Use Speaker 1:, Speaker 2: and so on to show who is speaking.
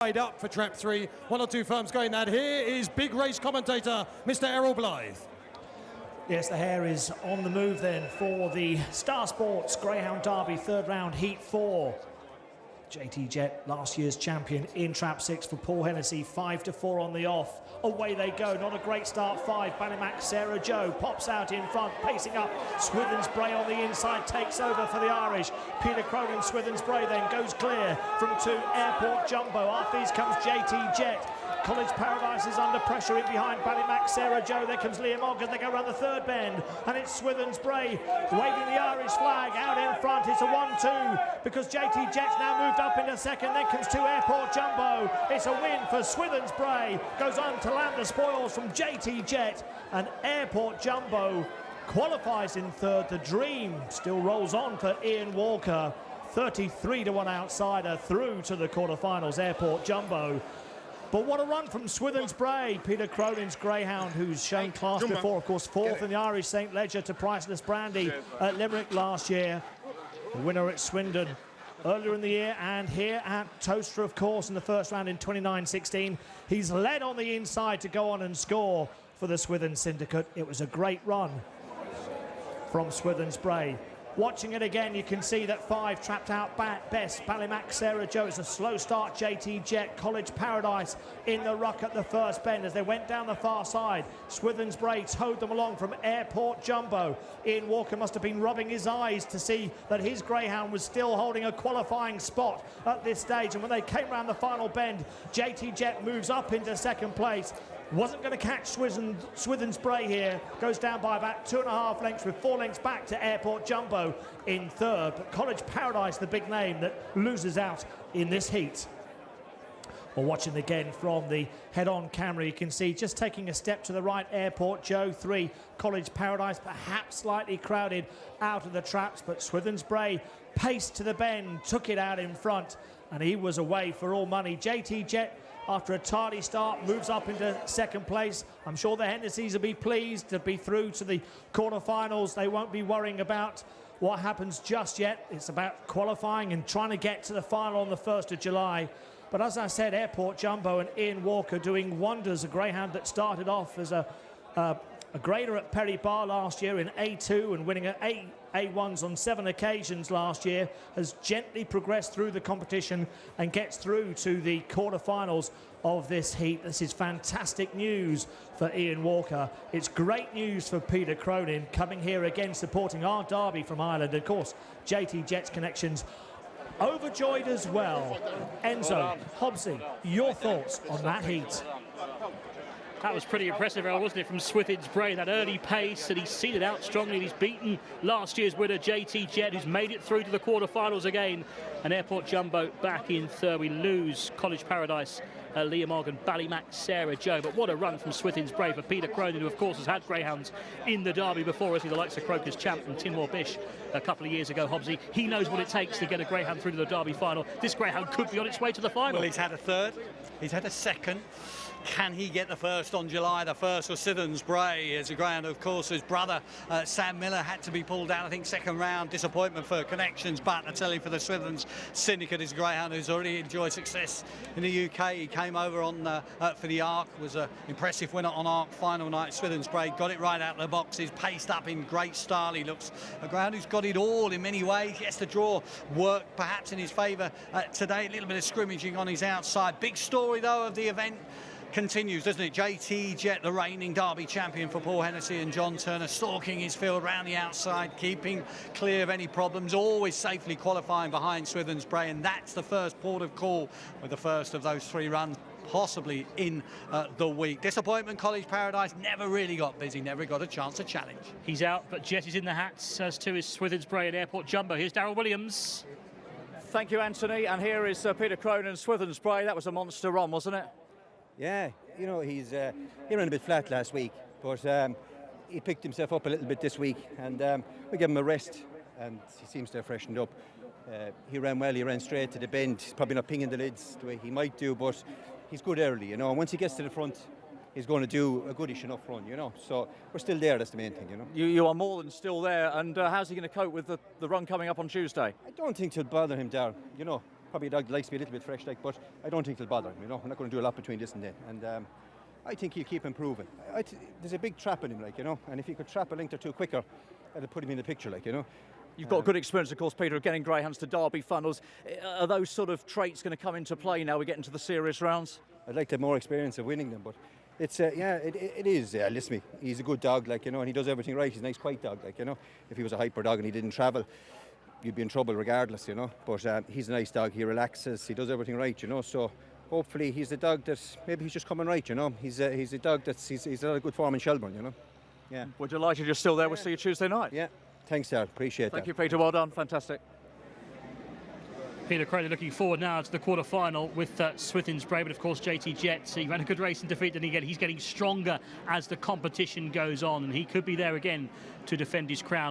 Speaker 1: Up for trap 3. 1 or 2 firms going that. Here is big race commentator, Mr. Errol Blythe.
Speaker 2: Yes, the hare is on the move then for the Star Sports Greyhound Derby, 3rd round, Heat 4. JT Jet, last year's champion in trap 6 for Paul Hennessy, 5-4 on the off. Away they go, not a great start, 5. Ballymac Sarah Joe pops out in front, pacing up. Swithins Brae on the inside, takes over for the Irish. Peter Cronin, Swithins Brae then goes clear from 2. Airport Jumbo, after these comes JT Jet. College Paradise is under pressure in behind Ballymac Sarah Joe. There comes Liam Ogden. They go around the 3rd bend, and it's Swithins Brae waving the Irish flag out in front. It's a 1-2 because JT Jet's now moved up into 2nd. Then comes 2 Airport Jumbo. It's a win for Swithins Brae. Goes on to land the spoils from JT Jet, and Airport Jumbo qualifies in 3rd. The dream still rolls on for Ian Walker. 33-1 outsider through to the quarterfinals. Airport Jumbo. But what a run from Swithins Brae, Peter Cronin's greyhound, who's shown class before, of course, 4th in the Irish St Leger to Priceless Brandy at Limerick last year. The winner at Swindon earlier in the year, and here at Toaster, of course, in the 1st round in 29-16. He's led on the inside to go on and score for the Swithins Syndicate. It was a great run from Swithins Brae. Watching it again, you can see that 5 trapped out best. Ballymac Sarah Joe. It's a slow start. JT Jet, College Paradise in the ruck at the 1st bend as they went down the far side. Swithins Brae towed them along from Airport Jumbo. Ian Walker must have been rubbing his eyes to see that his greyhound was still holding a qualifying spot at this stage. And when they came around the final bend, JT Jet moves up into 2nd place. Wasn't going to catch Swithins Brae here. Goes down by about 2.5 lengths with 4 lengths back to Airport Jumbo in 3rd. But College Paradise, the big name that loses out in this heat. Well, watching again from the head-on camera, you can see just taking a step to the right, Airport Joe 3. College Paradise perhaps slightly crowded out of the traps, but Swithins Brae paced to the bend, took it out in front, and he was away for all money. JT Jet, after a tardy start, moves up into 2nd place. I'm sure the Hennessy's will be pleased to be through to the quarterfinals. They won't be worrying about what happens just yet. It's about qualifying and trying to get to the final on the 1st of July. But as I said, Airport Jumbo and Ian Walker doing wonders. A greyhound that started off as a grader at Perry Bar last year in A2 and winning at A1s on 7 occasions last year, has gently progressed through the competition and gets through to the quarterfinals of this heat. This is fantastic news for Ian Walker. It's great news for Peter Cronin, coming here again supporting our derby from Ireland. Of course, JT Jet's connections overjoyed as well. Enzo, Hobbsy, your thoughts on that heat?
Speaker 3: That was pretty impressive, wasn't it, from Swithins Brae, that early pace, and he's seeded out strongly. He's beaten last year's winner, JT Jet, who's made it through to the quarterfinals again. And Airport Jumbo back in 3rd. We lose College Paradise, Liam Morgan, Ballymac Sarah Joe. But what a run from Swithins Brae for Peter Cronin, who, of course, has had greyhounds in the derby before, as the likes of Croker's Champ and Timor Bish a couple of years ago. Hobbsy, he knows what it takes to get a greyhound through to the derby final. This greyhound could be on its way to the final.
Speaker 4: Well, he's had a 3rd, he's had a 2nd. Can he get the 1st on July? The 1st for Swithins Brae. As a greyhound, of course, his brother Sam Miller had to be pulled down, I think, 2nd round. Disappointment for Connections, but I tell you, for the Swithins Syndicate, his greyhound who's already enjoyed success in the UK. He came over on for the Arc, was an impressive winner on Arc final night. Swithins Brae got it right out of the boxes, paced up in great style. He looks a greyhound who's got it all in many ways. Yes, the draw worked perhaps in his favour today. A little bit of scrimmaging on his outside. Big story though of the event continues, doesn't it? JT Jet, the reigning Derby champion for Paul Hennessy and John Turner, stalking his field round the outside, keeping clear of any problems, always safely qualifying behind Swithins Brae, and that's the 1st port of call with the 1st of those 3 runs possibly in the week. Disappointment, College Paradise never really got busy, never got a chance to challenge.
Speaker 3: He's out, but Jet is in the hats, as to his Swithins Brae and Airport Jumbo. Here's Darryl Williams.
Speaker 5: Thank you, Anthony, and here is Peter Cronin, Swithins Brae. That was a monster run, wasn't it?
Speaker 6: Yeah, you know, he ran a bit flat last week, but he picked himself up a little bit this week, and we gave him a rest, and he seems to have freshened up. He ran well, he ran straight to the bend. He's probably not pinging the lids the way he might do, but he's good early, you know, and once he gets to the front, he's going to do a goodish enough run, you know. So we're still there, that's the main thing, you know.
Speaker 5: You are more than still there, and how's he going to cope with the run coming up on Tuesday?
Speaker 6: I don't think it'll bother him, Darren, you know. probably a dog that likes to be a little bit fresh, like, but I don't think he'll bother him. You know, we're not going to do a lot between this and then. And I think he'll keep improving. There's a big trap in him, like, you know, and if he could trap a length or two quicker, that'll put him in the picture, like, you know.
Speaker 5: You've got good experience, of course, Peter, of getting greyhounds to Derby funnels. Are those sort of traits going to come into play now we get into the serious rounds?
Speaker 6: I'd like to have more experience of winning them, but it's yeah, it is. Listen, me, he's a good dog, like, you know, and he does everything right. He's a nice, quiet dog, like, you know. If he was a hyper dog and he didn't travel, you'd be in trouble regardless, you know. But he's a nice dog. He relaxes. He does everything right, you know. So hopefully he's a dog that maybe he's just coming right, you know. He's a dog that's he's a lot of good form in Shelburne, you know. Yeah.
Speaker 5: We're delighted you're still there. We'll see you Tuesday night.
Speaker 6: Yeah. Thanks, sir. Appreciate that.
Speaker 5: Thank you, Peter. Well done. Fantastic.
Speaker 3: Peter Crowley looking forward now to the quarter-final with Swithins Brae, but of course JT Jet, he ran a good race in defeat, and he's getting stronger as the competition goes on, and he could be there again to defend his crown